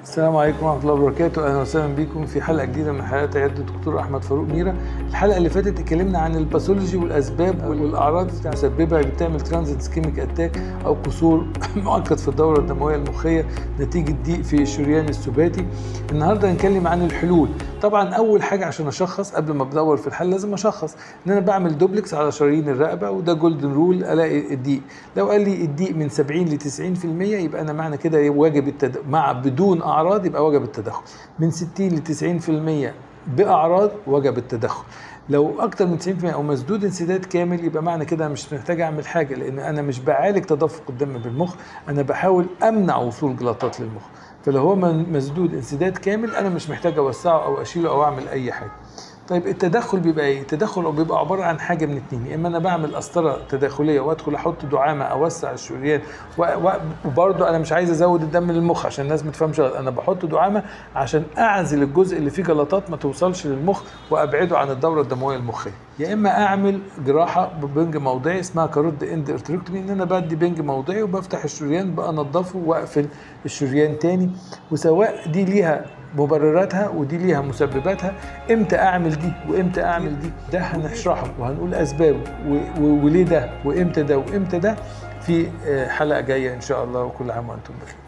السلام عليكم ورحمة الله وبركاته، أهلا وسهلا بكم في حلقة جديدة من حلقات عيادة الدكتور أحمد فاروق ميرا. الحلقة اللي فاتت اتكلمنا عن الباثولوجي والأسباب والأعراض المسببة اللي بتعمل ترانزيت اسكيميك أتاك أو قصور مؤقت في الدورة الدموية المخية نتيجة ضيق في الشريان السباتي. النهارده هنتكلم عن الحلول. طبعا أول حاجة عشان أشخص قبل ما بدور في الحل لازم أشخص إن أنا بعمل دوبلكس على شرايين الرقبة، وده جولدن رول ألاقي الضيق. لو قال لي الضيق من 70 ل 90% يبقى أنا معنى كده واجب بدون أعراض يبقى وجب التدخل. من 60 ل 90% بأعراض وجب التدخل. لو أكتر من 90% أو مسدود انسداد كامل يبقى معنى كده مش محتاج أعمل حاجة، لأن أنا مش بعالج تدفق الدم بالمخ، أنا بحاول أمنع وصول جلطات للمخ. فلو هو مسدود انسداد كامل أنا مش محتاج أوسعه أو أشيله أو أعمل أي حاجة. طيب التدخل بيبقى ايه؟ التدخل بيبقى عباره عن حاجه من اتنين، يا اما انا بعمل قسطره تداخليه وادخل احط دعامه اوسع الشريان وبرضه انا مش عايز ازود الدم للمخ عشان الناس ما تفهمش غلط، انا بحط دعامه عشان اعزل الجزء اللي فيه جلطات ما توصلش للمخ وابعده عن الدوره الدمويه المخيه. يا اما اعمل جراحه ببنج موضعي اسمها كارود اند ارتريكتومي، ان انا بدي بنج موضعي وبفتح الشريان بنضفه واقفل الشريان تاني. وسواء دي ليها مبرراتها ودي ليها مسبباتها، امتى اعمل دي وامتى اعمل دي ده هنشرحه وهنقول اسبابه وليه ده وامتى ده وامتى ده في حلقه جايه ان شاء الله. وكل عام وانتم بخير.